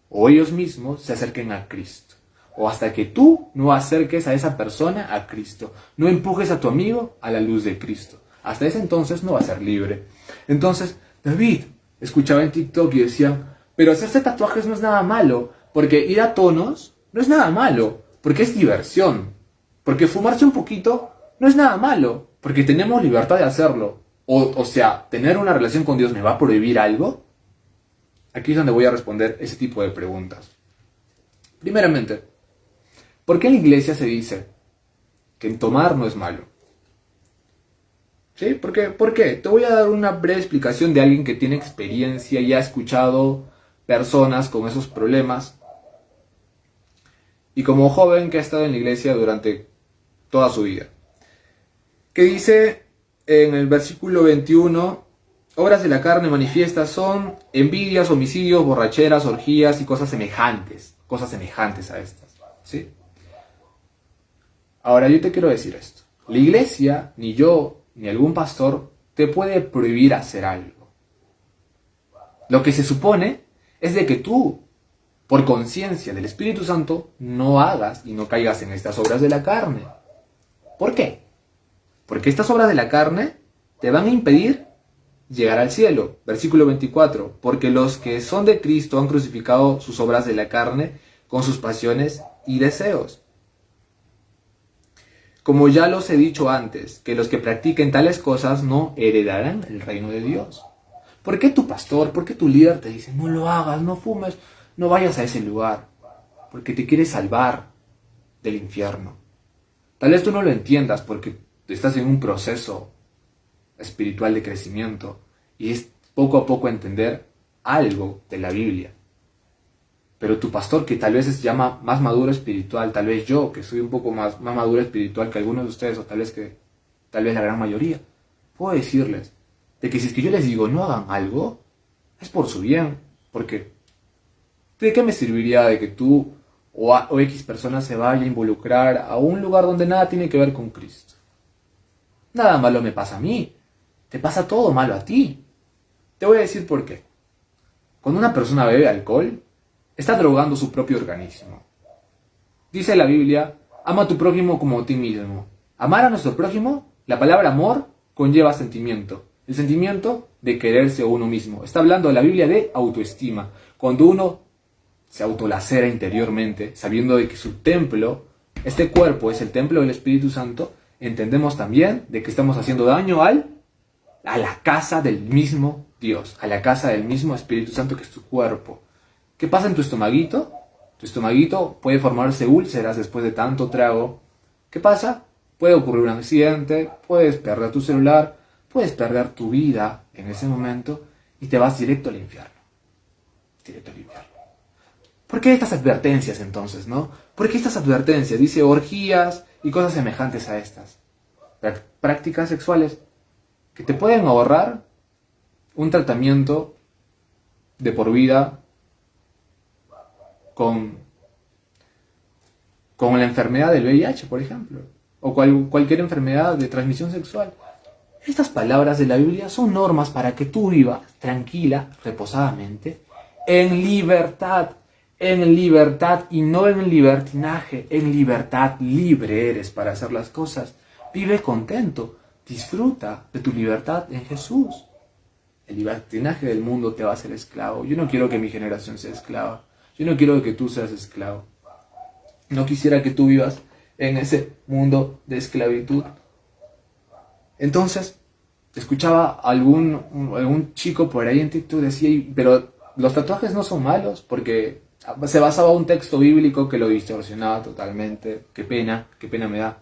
o ellos mismos se acerquen a Cristo. O hasta que tú no acerques a esa persona a Cristo. No empujes a tu amigo a la luz de Cristo. Hasta ese entonces no va a ser libre. Entonces, David escuchaba en TikTok y decía, pero hacerse tatuajes no es nada malo, porque ir a tonos no es nada malo, porque es diversión. Porque fumarse un poquito no es nada malo, porque tenemos libertad de hacerlo. O sea, ¿tener una relación con Dios me va a prohibir algo? Aquí es donde voy a responder ese tipo de preguntas. Primeramente, ¿por qué en la iglesia se dice que tomar no es malo? ¿Sí? ¿Por qué? Te voy a dar una breve explicación de alguien que tiene experiencia y ha escuchado personas con esos problemas. Y como joven que ha estado en la iglesia durante toda su vida. Que dice en el versículo 21, obras de la carne manifiestas son envidias, homicidios, borracheras, orgías y cosas semejantes a estas. ¿Sí? Ahora yo te quiero decir esto. La iglesia, ni yo, ni algún pastor, te puede prohibir hacer algo. Lo que se supone es de que tú, por conciencia del Espíritu Santo, no hagas y no caigas en estas obras de la carne. ¿Por qué? Porque estas obras de la carne te van a impedir llegar al cielo. Versículo 24. Porque los que son de Cristo han crucificado sus obras de la carne con sus pasiones y deseos. Como ya los he dicho antes, que los que practiquen tales cosas no heredarán el reino de Dios. ¿Por qué tu pastor, por qué tu líder te dice, no lo hagas, no fumes, no vayas a ese lugar? Porque te quiere salvar del infierno. Tal vez tú no lo entiendas porque estás en un proceso espiritual de crecimiento y es poco a poco entender algo de la Biblia. Pero tu pastor, que tal vez es ya más maduro espiritual, tal vez yo, que soy un poco más maduro espiritual que algunos de ustedes, o tal vez la gran mayoría, puedo decirles de que si es que yo les digo no hagan algo, es por su bien. Porque ¿de qué me serviría de que tú o X persona se vaya a involucrar a un lugar donde nada tiene que ver con Cristo? Nada malo me pasa a mí, te pasa todo malo a ti. Te voy a decir por qué. Cuando una persona bebe alcohol, está drogando su propio organismo. Dice la Biblia, ama a tu prójimo como a ti mismo. Amar a nuestro prójimo, la palabra amor conlleva sentimiento. El sentimiento de quererse a uno mismo. Está hablando la Biblia de autoestima. Cuando uno se autolacera interiormente, sabiendo de que su templo, este cuerpo es el templo del Espíritu Santo, entendemos también de que estamos haciendo daño a la casa del mismo Dios, a la casa del mismo Espíritu Santo que es tu cuerpo. ¿Qué pasa en tu estomaguito? Tu estomaguito puede formarse úlceras después de tanto trago. ¿Qué pasa? Puede ocurrir un accidente, puedes perder tu celular, puedes perder tu vida en ese momento y te vas directo al infierno. Directo al infierno. ¿Por qué estas advertencias entonces, no? ¿Por qué estas advertencias? Dice orgías y cosas semejantes a estas. Prácticas sexuales que te pueden ahorrar un tratamiento de por vida con la enfermedad del VIH, por ejemplo, o cualquier enfermedad de transmisión sexual. Estas palabras de la Biblia son normas para que tú vivas tranquila, reposadamente, en libertad y no en libertinaje, en libertad libre eres para hacer las cosas. Vive contento, disfruta de tu libertad en Jesús. El libertinaje del mundo te va a hacer esclavo. Yo no quiero que mi generación sea esclava. Yo no quiero que tú seas esclavo. No quisiera que tú vivas en ese mundo de esclavitud. Entonces, escuchaba algún chico por ahí en TikTok decía, pero los tatuajes no son malos porque se basaba en un texto bíblico que lo distorsionaba totalmente. Qué pena me da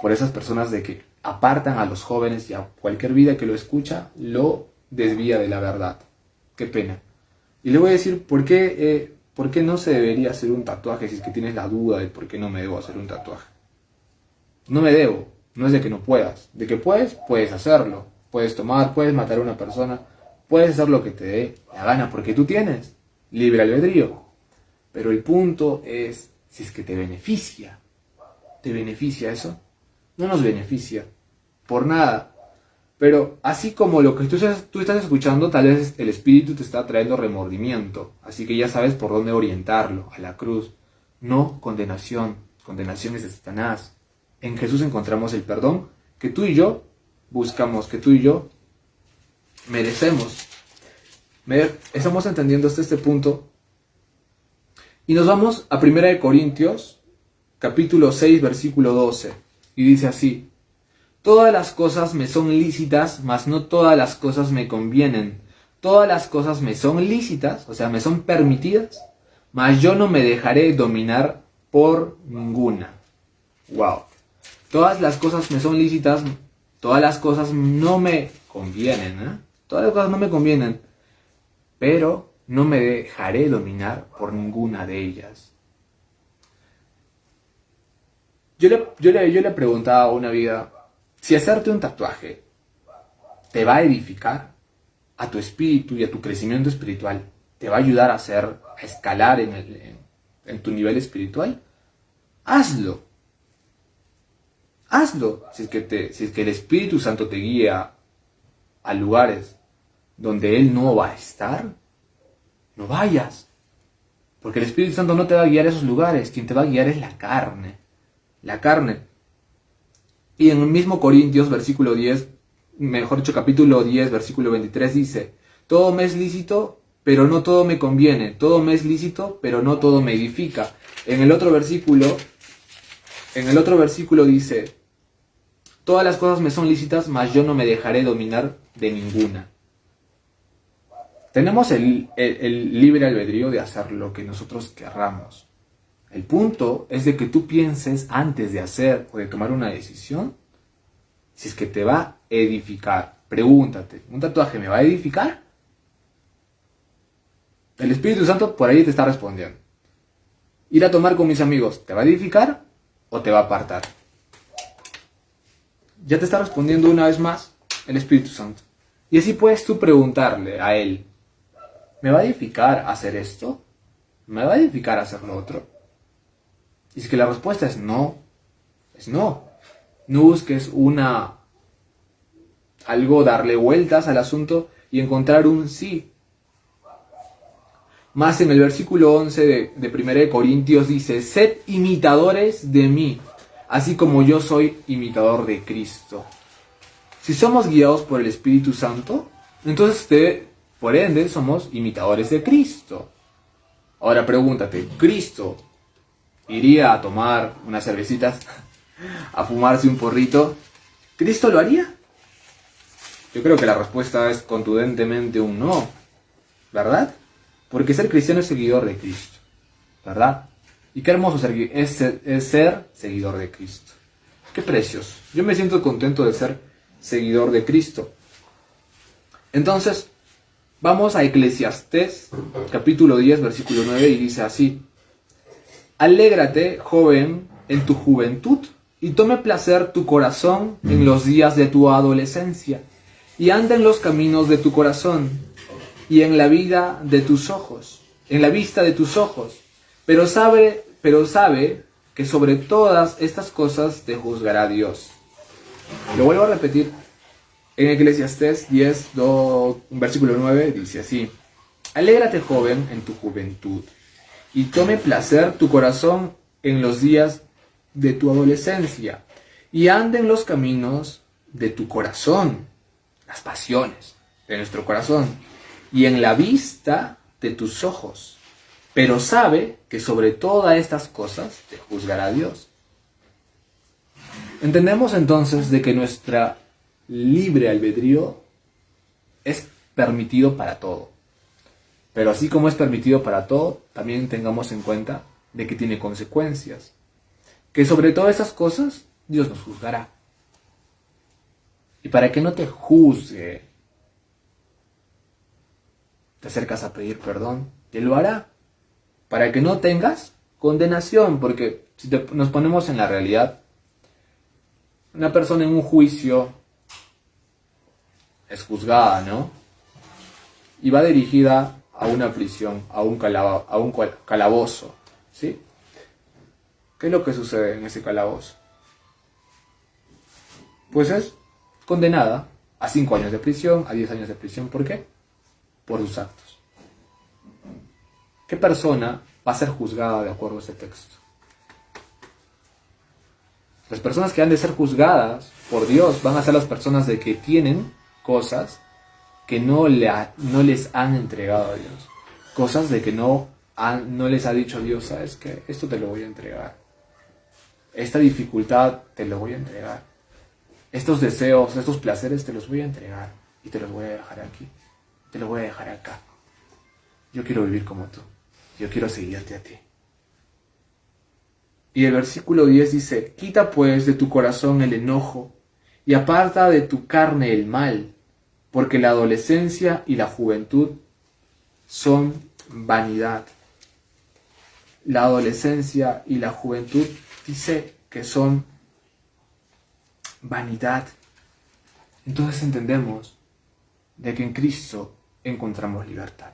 por esas personas de que apartan a los jóvenes y a cualquier vida que lo escucha, lo desvía de la verdad. Qué pena. Y le voy a decir por qué no se debería hacer un tatuaje si es que tienes la duda de por qué no me debo hacer un tatuaje. No me debo, no es de que no puedas. De que puedes hacerlo. puedes tomar, puedes matar a una persona, puedes hacer lo que te dé la gana, porque tú tienes libre albedrío. Pero el punto es si es que te beneficia. ¿Te beneficia eso? No nos beneficia. Por nada. Pero así como lo que tú estás escuchando, tal vez el espíritu te está trayendo remordimiento. Así que ya sabes por dónde orientarlo, a la cruz. No condenación. Condenación es de Satanás. En Jesús encontramos el perdón que tú y yo buscamos, que tú y yo merecemos. Estamos entendiendo hasta este punto. Y nos vamos a 1 Corintios, capítulo 6, versículo 12. Y dice así: todas las cosas me son lícitas, mas no todas las cosas me convienen. Todas las cosas me son lícitas, o sea, me son permitidas, mas yo no me dejaré dominar por ninguna. Wow. Todas las cosas me son lícitas, todas las cosas no me convienen, ¿eh? Todas las cosas no me convienen, pero no me dejaré dominar por ninguna de ellas. Yo le preguntaba a una vida, si hacerte un tatuaje te va a edificar a tu espíritu y a tu crecimiento espiritual, te va a ayudar a escalar en tu nivel espiritual, hazlo. Hazlo. Si es que el Espíritu Santo te guía a lugares donde Él no va a estar, no vayas. Porque el Espíritu Santo no te va a guiar a esos lugares. Quien te va a guiar es la carne. La carne. Y en el mismo Corintios, versículo 10, mejor dicho, capítulo 10, versículo 23, dice: todo me es lícito, pero no todo me conviene. Todo me es lícito, pero no todo me edifica. En el otro versículo dice: todas las cosas me son lícitas, mas yo no me dejaré dominar de ninguna. Tenemos el libre albedrío de hacer lo que nosotros querramos. El punto es de que tú pienses antes de hacer o de tomar una decisión, si es que te va a edificar. Pregúntate, ¿un tatuaje me va a edificar? El Espíritu Santo por ahí te está respondiendo. Ir a tomar con mis amigos, ¿te va a edificar o te va a apartar? Ya te está respondiendo una vez más el Espíritu Santo. Y así puedes tú preguntarle a Él: ¿me va a edificar hacer esto? ¿Me va a edificar hacer lo otro? Y es que la respuesta es no. Es no. No busques darle vueltas al asunto y encontrar un sí. Más en el versículo 11 de 1 Corintios dice: sed imitadores de mí, así como yo soy imitador de Cristo. Si somos guiados por el Espíritu Santo, entonces por ende somos imitadores de Cristo. Ahora pregúntate, ¿Cristo iría a tomar unas cervecitas, a fumarse un porrito? ¿Cristo lo haría? Yo creo que la respuesta es contundentemente un no, ¿verdad? Porque ser cristiano es seguidor de Cristo, ¿verdad? Y qué hermoso es ser seguidor de Cristo. Qué precioso. Yo me siento contento de ser seguidor de Cristo. Entonces, vamos a Eclesiastés, capítulo 10, versículo 9, y dice así: alégrate, joven, en tu juventud, y tome placer tu corazón en los días de tu adolescencia, y anda en los caminos de tu corazón, y en la vida de tus ojos, en la vista de tus ojos, pero sabe que sobre todas estas cosas te juzgará Dios. Lo vuelvo a repetir. En Eclesiastés 10, versículo 9, dice así: alégrate, joven, en tu juventud, y tome placer tu corazón en los días de tu adolescencia, y ande en los caminos de tu corazón, las pasiones de nuestro corazón, y en la vista de tus ojos, pero sabe que sobre todas estas cosas te juzgará Dios. Entendemos entonces de que nuestra libre albedrío es permitido para todo. Pero así como es permitido para todo, también tengamos en cuenta de que tiene consecuencias. Que sobre todas esas cosas Dios nos juzgará. Y para que no te juzgue, te acercas a pedir perdón, te lo hará. Para que no tengas condenación, porque si nos ponemos en la realidad, una persona en un juicio es juzgada, ¿no? Y va dirigida a una prisión, a un calabozo, ¿sí? ¿Qué es lo que sucede en ese calabozo? Pues es condenada a 5 años de prisión, a 10 años de prisión. ¿Por qué? Por sus actos. ¿Qué persona va a ser juzgada de acuerdo a este texto? Las personas que han de ser juzgadas por Dios van a ser las personas de que tienen cosas que no les han entregado a Dios. Cosas de que no les ha dicho Dios, ¿sabes qué? Esto te lo voy a entregar. Esta dificultad te lo voy a entregar. Estos deseos, estos placeres te los voy a entregar y te los voy a dejar aquí. Te los voy a dejar acá. Yo quiero vivir como tú. Yo quiero seguirte a ti. Y el versículo 10 dice: quita pues de tu corazón el enojo y aparta de tu carne el mal, porque la adolescencia y la juventud son vanidad. La adolescencia y la juventud dice que son vanidad. Entonces entendemos de que en Cristo encontramos libertad.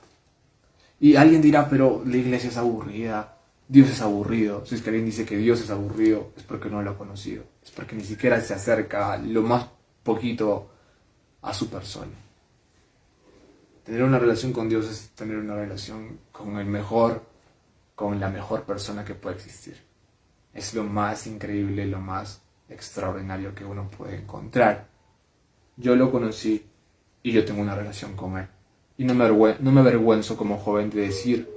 Y alguien dirá, pero la iglesia es aburrida, Dios es aburrido. Si es que alguien dice que Dios es aburrido, es porque no lo ha conocido, es porque ni siquiera se acerca lo más poquito a su persona. Tener una relación con Dios es tener una relación con la mejor persona que puede existir. Es lo más increíble, lo más extraordinario que uno puede encontrar. Yo lo conocí y yo tengo una relación con Él. Y no me avergüenzo como joven de decir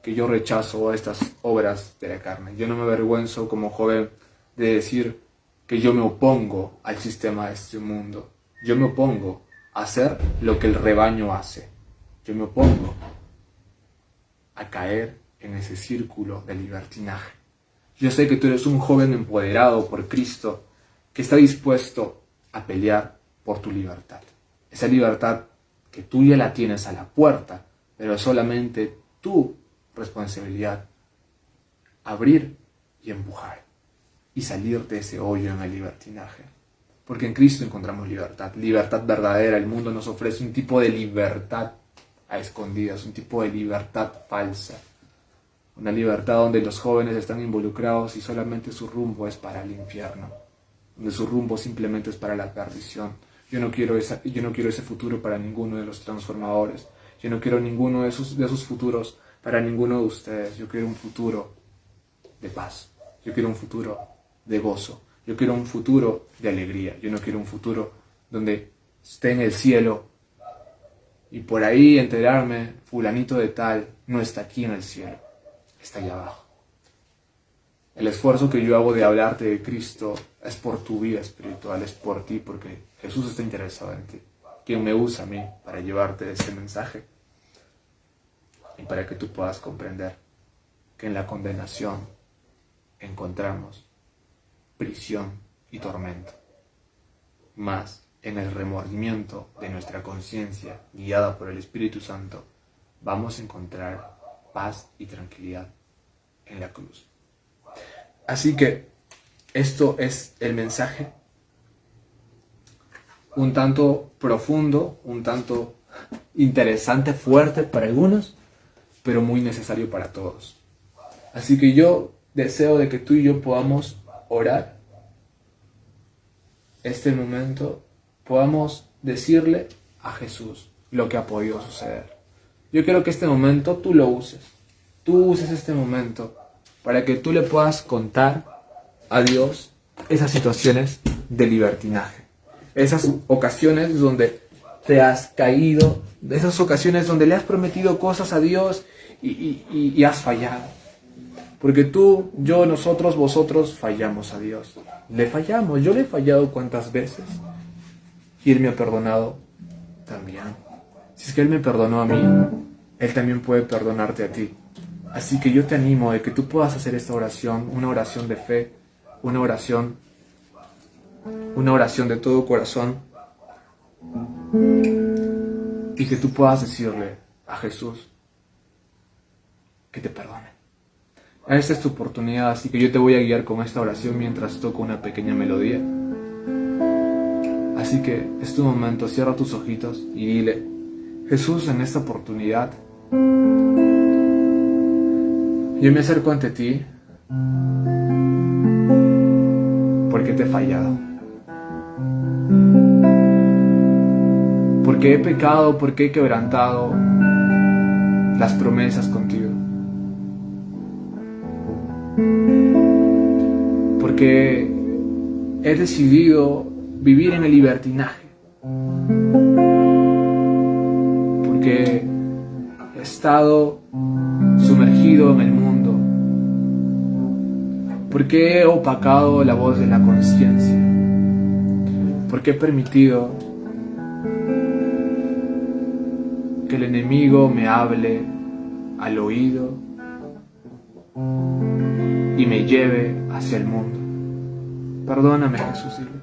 que yo rechazo estas obras de la carne. Yo no me avergüenzo como joven de decir que yo me opongo al sistema de este mundo. Yo me opongo a hacer lo que el rebaño hace. Yo me opongo a caer en ese círculo de libertinaje. Yo sé que tú eres un joven empoderado por Cristo que está dispuesto a pelear por tu libertad. Esa libertad que tú ya la tienes a la puerta, pero es solamente tu responsabilidad abrir y empujar y salir de ese hoyo en el libertinaje. Porque en Cristo encontramos libertad, libertad verdadera. El mundo nos ofrece un tipo de libertad a escondidas, un tipo de libertad falsa. Una libertad donde los jóvenes están involucrados y solamente su rumbo es para el infierno, donde su rumbo simplemente es para la perdición. Yo no quiero ese futuro para ninguno de los transformadores. Yo no quiero ninguno de esos futuros para ninguno de ustedes. Yo quiero un futuro de paz. Yo quiero un futuro de gozo. Yo quiero un futuro de alegría. Yo no quiero un futuro donde esté en el cielo y por ahí enterarme, fulanito de tal no está aquí en el cielo, está allá abajo. El esfuerzo que yo hago de hablarte de Cristo es por tu vida espiritual, es por ti, porque Jesús está interesado en ti, quien me usa a mí para llevarte este mensaje y para que tú puedas comprender que en la condenación encontramos prisión y tormento, más en el remordimiento de nuestra conciencia guiada por el Espíritu Santo vamos a encontrar paz y tranquilidad en la cruz. Así que esto es el mensaje, un tanto profundo, un tanto interesante, fuerte para algunos, pero muy necesario para todos. Así que yo deseo de que tú y yo podamos orar este momento, podamos decirle a Jesús lo que ha podido suceder. Yo quiero que este momento tú lo uses. Tú uses este momento para que tú le puedas contar a Dios esas situaciones de libertinaje. Esas ocasiones donde te has caído, esas ocasiones donde le has prometido cosas a Dios y has fallado. Porque tú, yo, nosotros, vosotros fallamos a Dios. Le fallamos. Yo le he fallado cuántas veces. Y Él me ha perdonado también. Si es que Él me perdonó a mí, Él también puede perdonarte a ti. Así que yo te animo a que tú puedas hacer esta oración, una oración de fe, una oración de todo corazón, y que tú puedas decirle a Jesús que te perdone. Esta es tu oportunidad, así que yo te voy a guiar con esta oración mientras toco una pequeña melodía. Así Así que es tu momento, cierra tus ojitos y dile: Jesús, en esta oportunidad yo me acerco ante ti porque te he fallado, porque he pecado, porque he quebrantado las promesas contigo, porque he decidido vivir en el libertinaje, porque he estado sumergido en el mundo, porque he opacado la voz de la conciencia, porque he permitido que el enemigo me hable al oído y me lleve hacia el mundo. Perdóname, Jesús, dile.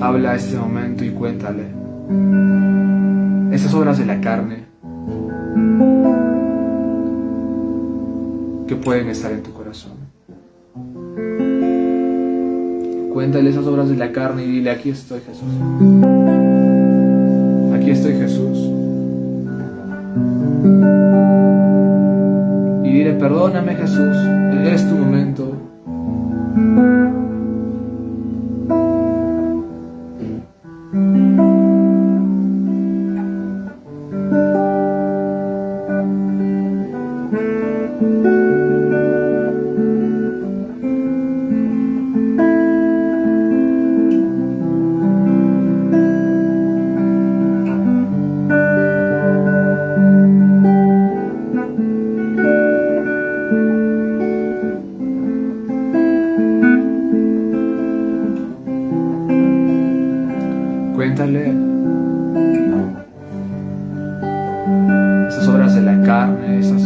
Habla este momento y cuéntale esas obras de la carne que pueden estar en tu corazón. Cuéntale esas obras de la carne y dile: aquí estoy, Jesús. Aquí estoy, Jesús. Y dile: perdóname, Jesús, es tu momento. Cuéntale esas obras de la carne, esos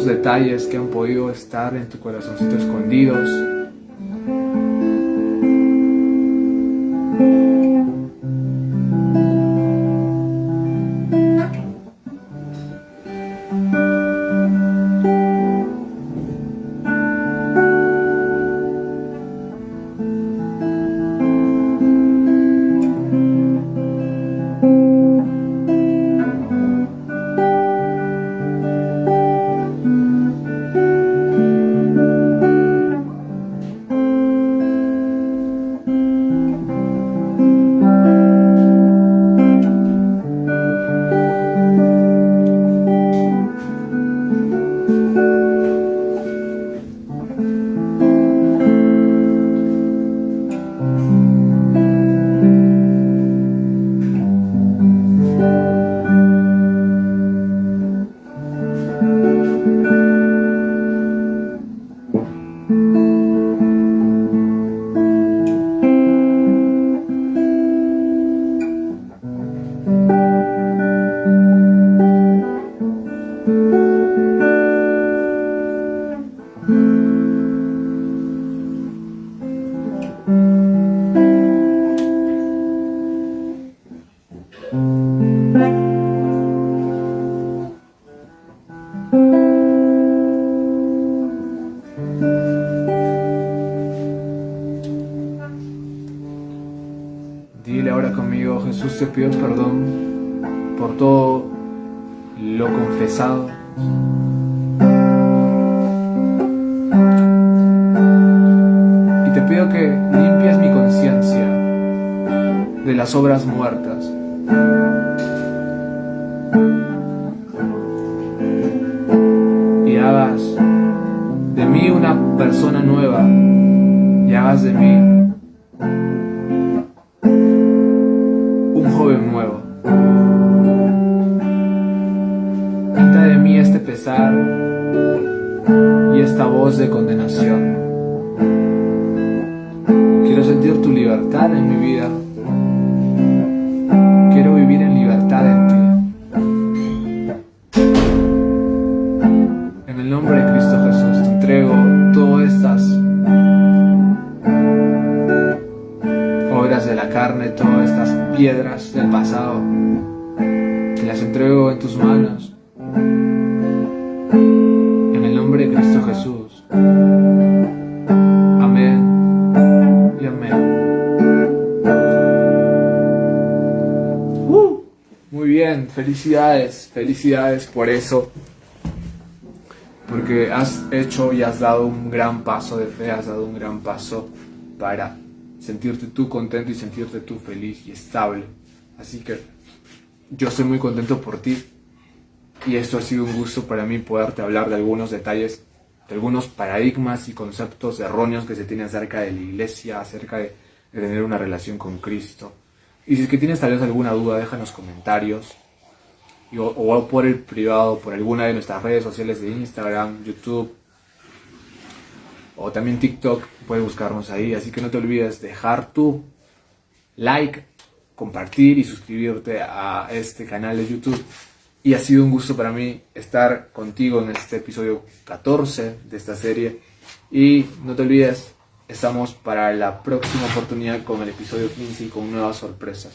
detalles que han podido estar en tu corazoncito escondidos. Dile ahora conmigo: Jesús, te pido perdón por todo lo confesado. Y te pido que limpies mi conciencia de las obras muertas. Y hagas de mí una persona nueva. Y hagas de mí un joven nuevo. Quita de mí este pesar y esta voz de condenación. Quiero sentir tu libertad en mi vida. Quiero vivir en libertad en ti. En el nombre de Cristo Jesús te entrego todas estas obras de la carne, todas estas piedras del pasado. Te las entrego en tus manos. En el nombre de Cristo Jesús. Amén. felicidades, felicidades por eso. Porque has hecho y has dado un gran paso de fe, has dado un gran paso para sentirte tú contento y sentirte tú feliz y estable. Así que yo estoy muy contento por ti y esto ha sido un gusto para mí poderte hablar de algunos detalles, de algunos paradigmas y conceptos erróneos que se tienen acerca de la iglesia, acerca de tener una relación con Cristo. Y si es que tienes tal vez alguna duda, deja en los comentarios o por el privado, por alguna de nuestras redes sociales de Instagram, YouTube o también TikTok, puedes buscarnos ahí. Así que no te olvides dejar tu like, compartir y suscribirte a este canal de YouTube. Y ha sido un gusto para mí estar contigo en este episodio 14 de esta serie. Y no te olvides, estamos para la próxima oportunidad con el episodio 15 y con nuevas sorpresas.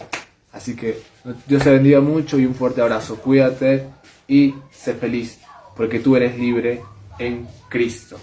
Así que Dios te bendiga mucho y un fuerte abrazo. Cuídate y sé feliz, porque tú eres libre en Cristo.